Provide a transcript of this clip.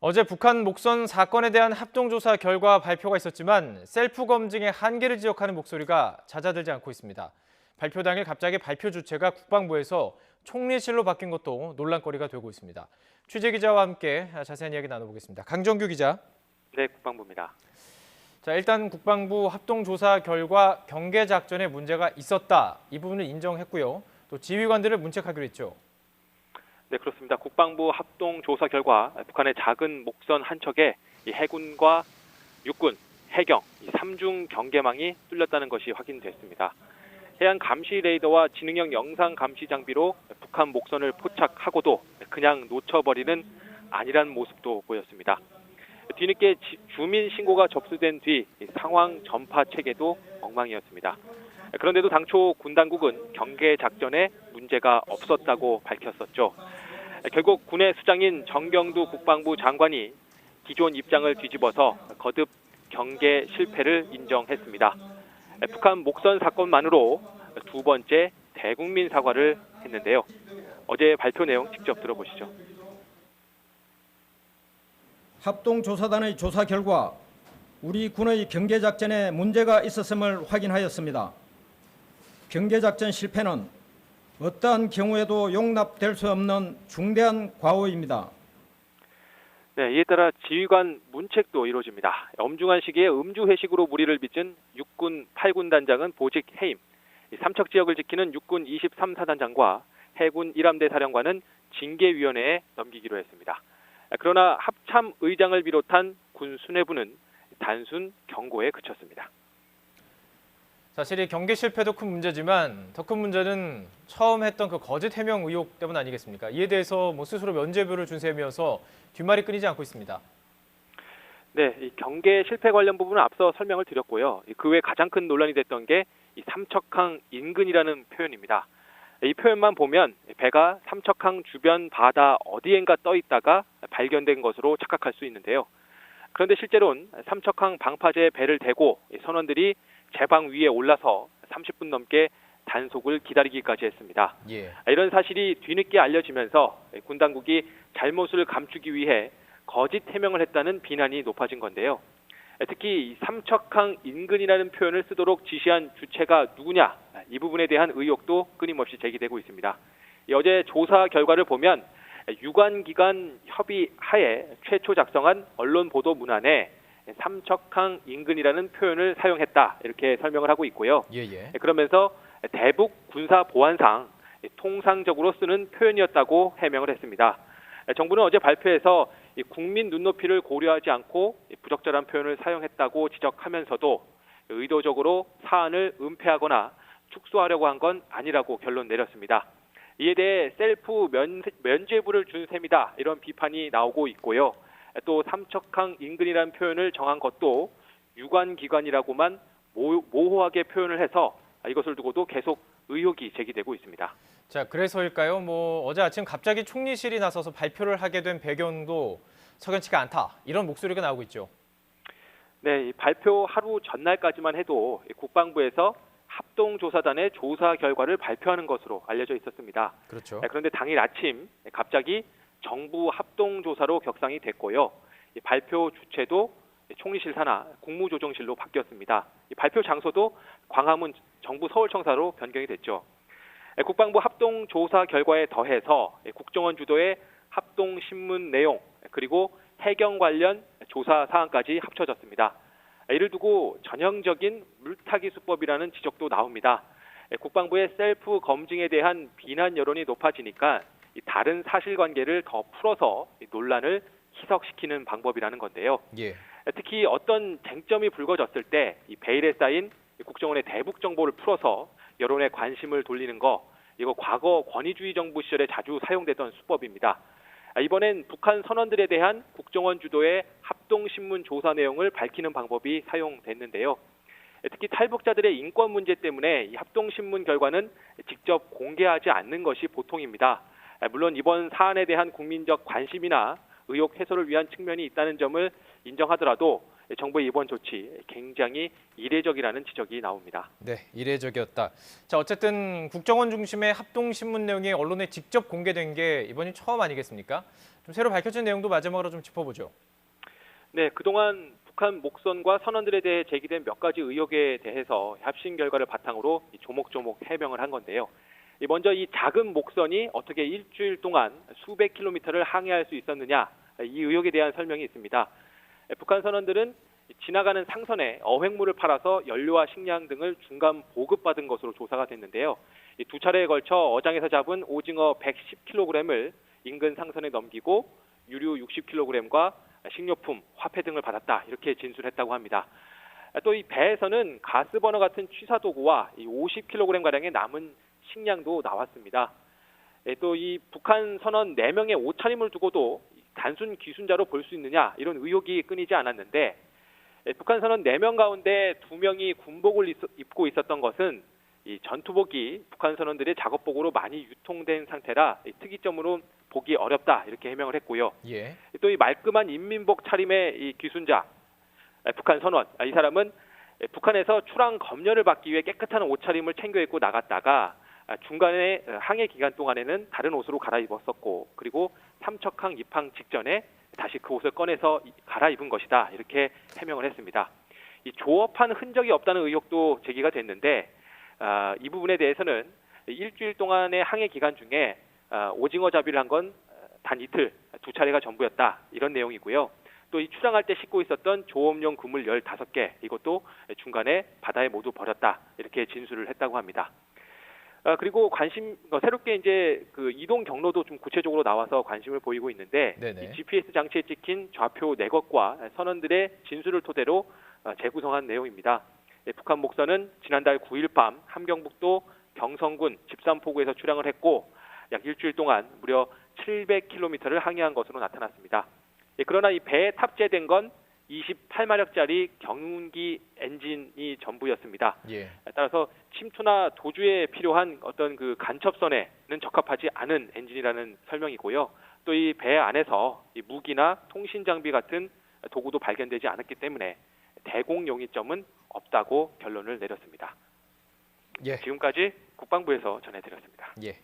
어제 북한 목선 사건에 대한 합동조사 결과 발표가 있었지만 셀프 검증의 한계를 지적하는 목소리가 잦아들지 않고 있습니다. 발표 당일 갑자기 발표 주체가 국방부에서 총리실로 바뀐 것도 논란거리가 되고 있습니다. 취재기자와 함께 자세한 이야기 나눠보겠습니다. 강정규 기자. 네, 국방부입니다. 자, 일단 국방부 합동조사 결과 경계작전에 문제가 있었다. 이 부분을 인정했고요. 또 지휘관들을 문책하기로 했죠. 네, 그렇습니다. 국방부 합동 조사 결과 북한의 작은 목선 한 척에 해군과 육군, 해경, 3중 경계망이 뚫렸다는 것이 확인됐습니다. 해안 감시 레이더와 지능형 영상 감시 장비로 북한 목선을 포착하고도 그냥 놓쳐버리는 안일한 모습도 보였습니다. 뒤늦게 주민 신고가 접수된 뒤 상황 전파 체계도 엉망이었습니다. 그런데도 당초 군 당국은 경계 작전에 문제가 없었다고 밝혔었죠. 결국 군의 수장인 정경두 국방부 장관이 기존 입장을 뒤집어서 거듭 경계 실패를 인정했습니다. 북한 목선 사건만으로 두 번째 대국민 사과를 했는데요. 어제 발표 내용 직접 들어보시죠. 합동조사단의 조사 결과 우리 군의 경계작전에 문제가 있었음을 확인하였습니다. 경계작전 실패는 어떠한 경우에도 용납될 수 없는 중대한 과오입니다. 네, 이에 따라 지휘관 문책도 이루어집니다. 엄중한 시기에 음주 회식으로 무리를 빚은 육군 8군 단장은 보직 해임, 삼척 지역을 지키는 육군 23사단장과 해군 1함대 사령관은 징계위원회에 넘기기로 했습니다. 그러나 합참 의장을 비롯한 군 수뇌부는 단순 경고에 그쳤습니다. 사실 이 경계 실패도 큰 문제지만 더 큰 문제는 처음 했던 그 거짓 해명 의혹 때문 아니겠습니까? 이에 대해서 스스로 면죄부를 준 셈이어서 뒷말이 끊이지 않고 있습니다. 네, 이 경계 실패 관련 부분은 앞서 설명을 드렸고요. 그 외 가장 큰 논란이 됐던 게 이 삼척항 인근이라는 표현입니다. 이 표현만 보면 배가 삼척항 주변 바다 어디엔가 떠 있다가 발견된 것으로 착각할 수 있는데요. 그런데 실제로는 삼척항 방파제에 배를 대고 선원들이 제방 위에 올라서 30분 넘게 단속을 기다리기까지 했습니다. 이런 사실이 뒤늦게 알려지면서 군 당국이 잘못을 감추기 위해 거짓 해명을 했다는 비난이 높아진 건데요. 특히 삼척항 인근이라는 표현을 쓰도록 지시한 주체가 누구냐, 이 부분에 대한 의혹도 끊임없이 제기되고 있습니다. 어제 조사 결과를 보면 유관기관 협의 하에 최초 작성한 언론 보도 문안에 삼척항 인근이라는 표현을 사용했다, 이렇게 설명을 하고 있고요. 그러면서 대북 군사 보안상 통상적으로 쓰는 표현이었다고 해명을 했습니다. 정부는 어제 발표에서 국민 눈높이를 고려하지 않고 부적절한 표현을 사용했다고 지적하면서도 의도적으로 사안을 은폐하거나 축소하려고 한 건 아니라고 결론 내렸습니다. 이에 대해 셀프 면죄부를 준 셈이다, 이런 비판이 나오고 있고요. 또 삼척항 인근이라는 표현을 정한 것도 유관기관이라고만 모호하게 표현을 해서 이것을 두고도 계속 의혹이 제기되고 있습니다. 자, 그래서일까요? 어제 아침 갑자기 총리실이 나서서 발표를 하게 된 배경도 석연치가 않다, 이런 목소리가 나오고 있죠. 네, 발표 하루 전날까지만 해도 국방부에서 합동조사단의 조사 결과를 발표하는 것으로 알려져 있었습니다. 그렇죠. 그런데 당일 아침 갑자기 정부 합동조사로 격상이 됐고요. 발표 주체도 총리실 산하 국무조정실로 바뀌었습니다. 발표 장소도 광화문 정부 서울청사로 변경이 됐죠. 국방부 합동조사 결과에 더해서 국정원 주도의 합동신문 내용, 그리고 해경 관련 조사 사항까지 합쳐졌습니다. 이를 두고 전형적인 물타기 수법이라는 지적도 나옵니다. 국방부의 셀프 검증에 대한 비난 여론이 높아지니까 다른 사실관계를 더 풀어서 논란을 희석시키는 방법이라는 건데요. 특히 어떤 쟁점이 불거졌을 때 이 베일에 쌓인 국정원의 대북 정보를 풀어서 여론의 관심을 돌리는 거, 이거 과거 권위주의 정부 시절에 자주 사용되던 수법입니다. 이번엔 북한 선원들에 대한 국정원 주도의 합동신문 조사 내용을 밝히는 방법이 사용됐는데요. 특히 탈북자들의 인권 문제 때문에 이 합동신문 결과는 직접 공개하지 않는 것이 보통입니다. 물론 이번 사안에 대한 국민적 관심이나 의혹 해소를 위한 측면이 있다는 점을 인정하더라도 정부의 이번 조치 굉장히 이례적이라는 지적이 나옵니다. 네, 이례적이었다. 자, 어쨌든 국정원 중심의 합동신문 내용이 언론에 직접 공개된 게 이번이 처음 아니겠습니까? 좀 새로 밝혀진 내용도 마지막으로 좀 짚어보죠. 네, 그동안 북한 목선과 선언들에 대해 제기된 몇 가지 의혹에 대해서 합심 결과를 바탕으로 조목조목 해명을 한 건데요. 먼저 이 작은 목선이 어떻게 일주일 동안 수백 킬로미터를 항해할 수 있었느냐, 이 의혹에 대한 설명이 있습니다. 북한 선원들은 지나가는 상선에 어획물을 팔아서 연료와 식량 등을 중간 보급받은 것으로 조사가 됐는데요. 두 차례에 걸쳐 어장에서 잡은 오징어 110kg을 인근 상선에 넘기고 유류 60kg과 식료품, 화폐 등을 받았다, 이렇게 진술했다고 합니다. 또 이 배에서는 가스버너 같은 취사 도구와 50kg가량의 남은 식량도 나왔습니다. 또 이 북한 선원 4명의 옷차림을 두고도 단순 귀순자로 볼 수 있느냐, 이런 의혹이 끊이지 않았는데, 북한 선원 4명 가운데 2명이 군복을 입고 있었던 것은 이 전투복이 북한 선원들의 작업복으로 많이 유통된 상태라 특이점으로 보기 어렵다, 이렇게 해명을 했고요. 예. 또 이 말끔한 인민복 차림의 이 귀순자, 북한 선원, 이 사람은 북한에서 출항 검열을 받기 위해 깨끗한 옷차림을 챙겨 입고 나갔다가 중간에 항해 기간 동안에는 다른 옷으로 갈아입었었고, 그리고 삼척항 입항 직전에 다시 그 옷을 꺼내서 갈아입은 것이다, 이렇게 해명을 했습니다. 이 조업한 흔적이 없다는 의혹도 제기가 됐는데, 이 부분에 대해서는 일주일 동안의 항해 기간 중에 오징어 잡이를 한 건 단 이틀, 2차례가 전부였다, 이런 내용이고요. 또 이 출항할 때 싣고 있었던 조업용 그물 15개, 이것도 중간에 바다에 모두 버렸다, 이렇게 진술을 했다고 합니다. 그리고 새롭게 이제 그 이동 경로도 좀 구체적으로 나와서 관심을 보이고 있는데, 이 GPS 장치에 찍힌 좌표 4곳과 선원들의 진술을 토대로 재구성한 내용입니다. 북한 목선은 지난달 9일 밤 함경북도 경성군 집산포구에서 출항을 했고, 약 일주일 동안 무려 700km를 항해한 것으로 나타났습니다. 그러나 이 배에 탑재된 건 28마력짜리 경운기 엔진이 전부였습니다. 예. 따라서 침투나 도주에 필요한 어떤 그 간첩선에는 적합하지 않은 엔진이라는 설명이고요. 또 이 배 안에서 이 무기나 통신 장비 같은 도구도 발견되지 않았기 때문에 대공 용의점은 없다고 결론을 내렸습니다. 예. 지금까지 국방부에서 전해드렸습니다. 예.